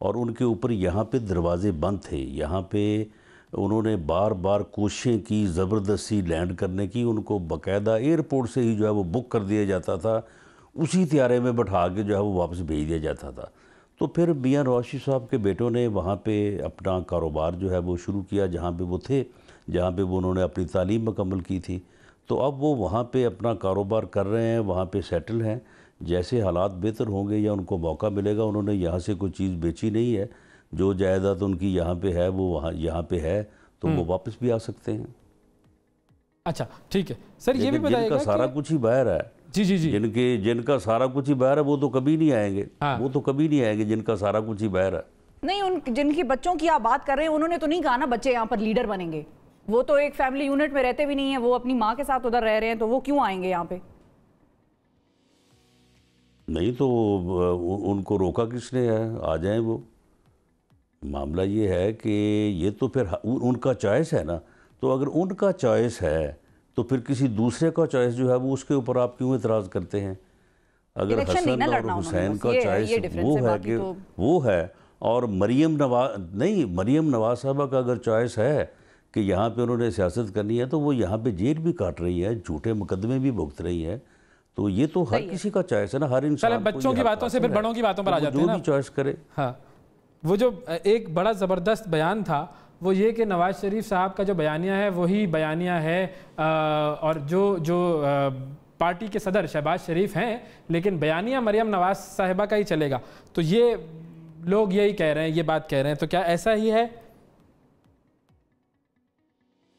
اور ان کے اوپر یہاں پہ دروازے بند تھے. یہاں پہ انہوں نے بار بار کوششیں کی زبردستی لینڈ کرنے کی. ان کو باقاعدہ ایئرپورٹ سے ہی جو ہے وہ بک کر دیا جاتا تھا, اسی طیارے میں بٹھا کے جو ہے وہ واپس بھیج دیا جاتا تھا. تو پھر میاں نواز شریف صاحب کے بیٹوں نے وہاں پہ اپنا کاروبار جو ہے وہ شروع کیا, جہاں پہ وہ تھے, جہاں پہ وہ انہوں نے اپنی تعلیم مکمل کی تھی. تو اب وہ وہاں پہ اپنا کاروبار کر رہے ہیں, وہاں پہ سیٹل ہیں. جیسے حالات بہتر ہوں گے یا ان کو موقع ملے گا, انہوں نے یہاں سے کوئی چیز بیچی نہیں ہے, جو جائیداد ان کی یہاں پہ ہے وہ وہاں یہاں پہ ہے, تو وہ واپس بھی آ سکتے ہیں. اچھا ٹھیک ہے سر, یہ بھی بتائیے جن کا سارا کچھ ہی باہر ہے, جن کا سارا کچھ ہی باہر ہے, وہ تو کبھی نہیں آئیں گے. وہ تو کبھی نہیں آئیں گے جن کا سارا کچھ ہی باہر ہے. نہیں, جن کی بچوں کی آپ بات کر رہے ہیں انہوں نے تو نہیں کہا نا بچے یہاں پر لیڈر بنیں گے. وہ تو ایک فیملی یونٹ میں رہتے بھی نہیں ہیں, وہ اپنی ماں کے ساتھ ادھر رہ رہے ہیں, تو وہ کیوں آئیں گے یہاں پہ؟ نہیں تو ان کو روکا کس نے ہے, آ جائیں وہ. معاملہ یہ ہے کہ یہ تو پھر ان کا چوائس ہے نا. تو اگر ان کا چوائس ہے تو پھر کسی دوسرے کا چوائس جو ہے وہ اس کے اوپر آپ کیوں اعتراض کرتے ہیں؟ اگر حسن اور حسین کا چوائس وہ ہے کہ وہ ہے, اور مریم نواز صاحبہ کا اگر چوائس ہے کہ یہاں پہ انہوں نے سیاست کرنی ہے, تو وہ یہاں پہ جیل بھی کاٹ رہی ہے, جھوٹے مقدمے بھی بھگت رہی ہے. تو یہ تو ہر کسی کا چوائس ہے نا, ہر انسان. بچوں کی باتوں سے پھر بڑوں کی باتوں پر آ جاتے ہیں نا, جو بھی چوائس کرے. ہاں, وہ جو ایک بڑا زبردست بیان تھا وہ یہ کہ نواز شریف صاحب کا جو بیانیہ ہے وہی بیانیہ ہے, اور جو پارٹی کے صدر شہباز شریف ہیں, لیکن بیانیہ مریم نواز صاحبہ کا ہی چلے گا. تو یہ لوگ یہی کہہ رہے ہیں, یہ بات کہہ رہے ہیں, تو کیا ایسا ہی ہے؟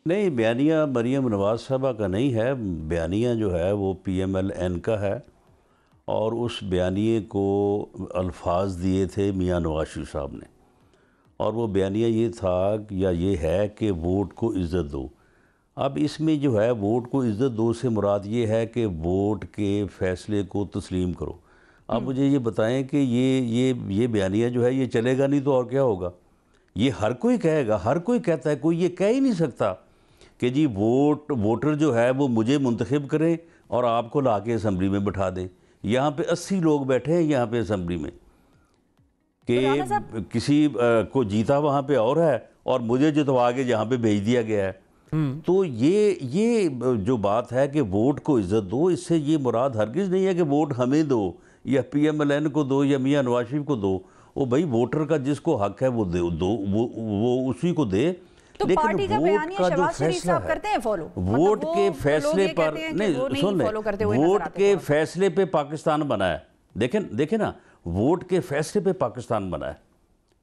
نہیں, بیانیہ مریم نواز صاحبہ کا نہیں ہے. بیانیہ جو ہے وہ PMLN کا ہے, اور اس بیانیے کو الفاظ دیے تھے میاں نواز شریف صاحب نے. اور وہ بیانیہ یہ تھا یا یہ ہے کہ ووٹ کو عزت دو. اب اس میں جو ہے ووٹ کو عزت دو سے مراد یہ ہے کہ ووٹ کے فیصلے کو تسلیم کرو. اب مجھے یہ بتائیں کہ یہ بیانیہ جو ہے یہ چلے گا نہیں تو اور کیا ہوگا؟ یہ ہر کوئی کہے گا, ہر کوئی کہتا ہے, کوئی یہ کہہ ہی نہیں سکتا کہ جی ووٹر جو ہے وہ مجھے منتخب کریں اور آپ کو لا کے اسمبلی میں بٹھا دیں. یہاں پہ 80 لوگ بیٹھے ہیں یہاں پہ اسمبلی میں, کہ کسی کو جیتا وہاں پہ اور ہے اور مجھے جتوا کے یہاں پہ بھیج دیا گیا ہے. تو یہ جو بات ہے کہ ووٹ کو عزت دو, اس سے یہ مراد ہرگز نہیں ہے کہ ووٹ ہمیں دو یا PMLN کو دو یا میاں نواز شریف کو دو. وہ بھائی ووٹر کا جس کو حق ہے وہ دو, وہ اسی کو دے. لیکن ووٹ کا جو فیصلہ ہے, ووٹ کے فیصلے پر نہیں, سن لیں, ووٹ کے فیصلے پہ پاکستان بنا ہے. دیکھیں نا, ووٹ کے فیصلے پہ پاکستان بنا ہے,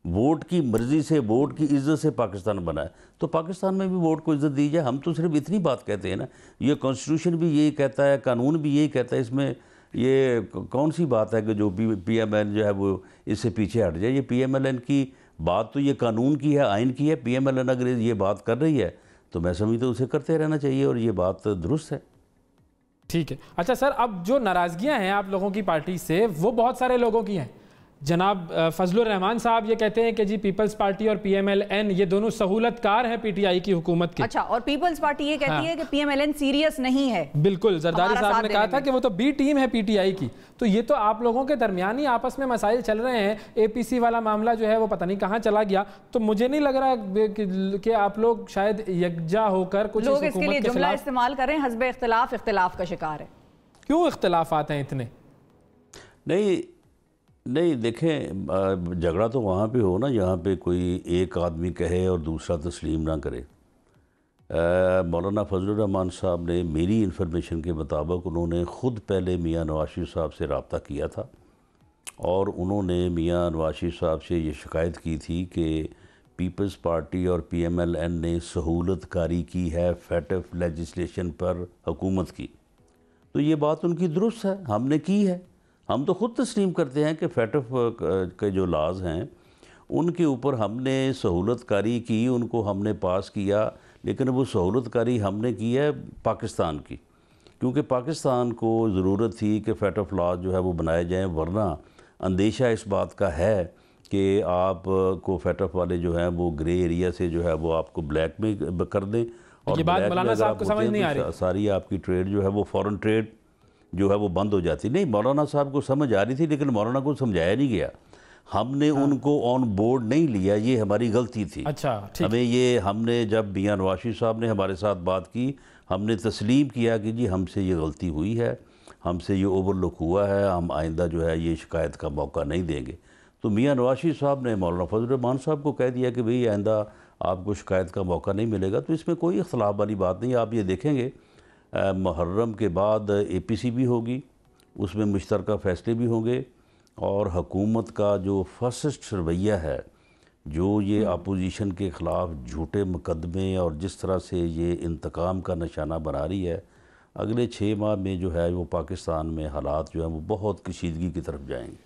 ووٹ کی مرضی سے, ووٹ کی عزت سے پاکستان بنا ہے. تو پاکستان میں بھی ووٹ کو عزت دی جائے. ہم تو صرف اتنی بات کہتے ہیں نا, یہ کانسٹیٹیوشن بھی یہی کہتا ہے, قانون بھی یہی کہتا ہے. اس میں یہ کون سی بات ہے کہ جو PMLN جو ہے وہ اس سے پیچھے ہٹ جائے؟ یہ PMLN کی بات تو یہ قانون کی ہے, آئین کی ہے. PMLN اگر یہ بات کر رہی ہے تو میں سمجھتا ہوں اسے کرتے رہنا چاہیے, اور یہ بات درست ہے. ٹھیک ہے. اچھا سر, اب جو ناراضگیاں ہیں آپ لوگوں کی پارٹی سے وہ بہت سارے لوگوں کی ہیں. جناب فضل الرحمان صاحب یہ کہتے ہیں کہ جی پیپلز پارٹی اور PMLN یہ دونوں سہولت کار ہیں PTI کی حکومت کے. اچھا, اور پیپلز پارٹی یہ کہتی ہے کہ PMLN سیریس نہیں ہے. بالکل, زرداری صاحب نے کہا تھا کہ وہ تو B ٹیم ہے PTI کی. تو یہ تو آپ لوگوں کے درمیان ہی آپس میں مسائل چل رہے ہیں. APC والا معاملہ جو ہے وہ پتہ نہیں کہاں چلا گیا. تو مجھے نہیں لگ رہا کہ آپ لوگ شاید یکجا ہو کر کچھ لوگ اس کے لیے جملہ استعمال کر رہے ہیں حزب اختلاف کا شکار ہے. کیوں اختلافات ہیں اتنے؟ نہیں دیکھیں, جھگڑا تو وہاں پہ ہو نا جہاں پہ کوئی ایک آدمی کہے اور دوسرا تسلیم نہ کرے. مولانا فضل الرحمان صاحب نے میری انفارمیشن کے مطابق انہوں نے خود پہلے میاں نواز شریف صاحب سے رابطہ کیا تھا, اور انہوں نے میاں نواز شریف صاحب سے یہ شکایت کی تھی کہ پیپلز پارٹی اور PMLN نے سہولت کاری کی ہے FATF لیجسلیشن پر حکومت کی. تو یہ بات ان کی درست ہے, ہم نے کی ہے. ہم تو خود تسلیم کرتے ہیں کہ FATF کے جو لاز ہیں ان کے اوپر ہم نے سہولت کاری کی, ان کو ہم نے پاس کیا. لیکن وہ سہولت کاری ہم نے کی ہے پاکستان کی, کیونکہ پاکستان کو ضرورت تھی کہ FATF لاز جو ہے وہ بنائے جائیں, ورنہ اندیشہ اس بات کا ہے کہ آپ کو FATF والے جو ہیں وہ گرے ایریا سے جو ہے وہ آپ کو بلیک میں کر دیں. اور یہ بات مولانا صاحب کو سمجھ نہیں آ رہی. ساری آپ کی ٹریڈ جو ہے وہ فورن ٹریڈ جو ہے وہ بند ہو جاتی. نہیں, مولانا صاحب کو سمجھ آ رہی تھی لیکن مولانا کو سمجھایا نہیں گیا. ہم نے ان کو آن بورڈ نہیں لیا، یہ ہماری غلطی تھی۔ اچھا ٹھیک، ہم نے جب میاں نواز شریف صاحب نے ہمارے ساتھ بات کی، ہم نے تسلیم کیا کہ جی ہم سے یہ غلطی ہوئی ہے، ہم سے یہ اوور لک ہوا ہے، ہم آئندہ جو ہے یہ شکایت کا موقع نہیں دیں گے۔ تو میاں نواز شریف صاحب نے مولانا فضل الرحمان صاحب کو کہہ دیا کہ بھئی آئندہ آپ کو شکایت کا موقع نہیں ملے گا۔ تو اس میں کوئی اختلاف والی بات نہیں۔ آپ یہ دیکھیں گے محرم کے بعد اے پی سی بھی ہوگی، اس میں مشترکہ فیصلے بھی ہوں گے، اور حکومت کا جو فاسسٹ رویہ ہے، جو یہ اپوزیشن کے خلاف جھوٹے مقدمے اور جس طرح سے یہ انتقام کا نشانہ بنا رہی ہے، اگلے 6 ماہ میں جو ہے وہ پاکستان میں حالات جو ہیں وہ بہت کشیدگی کی طرف جائیں گے۔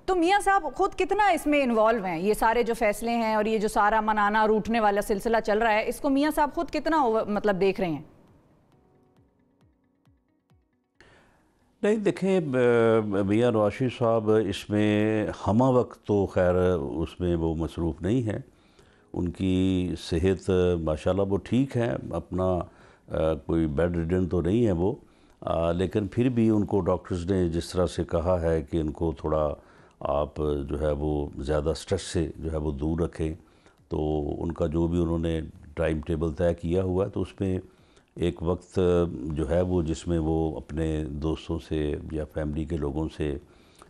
تو میاں صاحب خود کتنا اس میں انوالو ہیں؟ یہ سارے جو فیصلے ہیں اور یہ جو سارا منانا روٹنے والا سلسلہ چل رہا ہے، اس کو میاں صاحب خود کتنا مطلب دیکھ رہے ہیں؟ نہیں دیکھیں، میاں نواز شریف صاحب اس میں ہمہ وقت تو خیر اس میں وہ مصروف نہیں ہیں، ان کی صحت ماشاءاللہ وہ ٹھیک ہے، اپنا کوئی بیڈ ریڈن تو نہیں ہے وہ، لیکن پھر بھی ان کو ڈاکٹرز نے جس طرح سے کہا ہے کہ ان کو تھوڑا آپ جو ہے وہ زیادہ سٹریس سے جو ہے وہ دور رکھیں، تو ان کا جو بھی انہوں نے ٹائم ٹیبل طے کیا ہوا ہے، تو اس میں ایک وقت جو ہے وہ جس میں وہ اپنے دوستوں سے یا فیملی کے لوگوں سے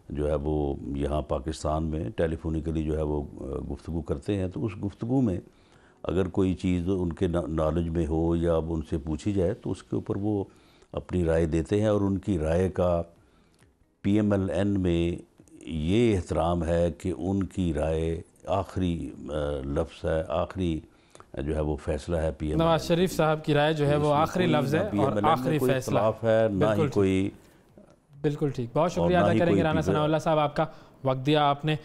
جو ہے وہ یہاں پاکستان میں ٹیلی فونیکلی جو ہے وہ گفتگو کرتے ہیں، تو اس گفتگو میں اگر کوئی چیز ان کے نالج میں ہو یا اب ان سے پوچھی جائے تو اس کے اوپر وہ اپنی رائے دیتے ہیں، اور ان کی رائے کا پی ایم ایل این میں یہ احترام ہے کہ ان کی رائے آخری لفظ ہے، آخری جو ہے وہ فیصلہ ہے P M L N. Nawaz Sharif صاحب کی رائے جو ہے وہ آخری لفظ ہے اور آخری فیصلہ ہے، نہ ہی کوئی۔ بالکل ٹھیک، بہت شکریہ ادا کریں گے رانا ثناء اللہ صاحب، آپ کا وقت دیا آپ نے۔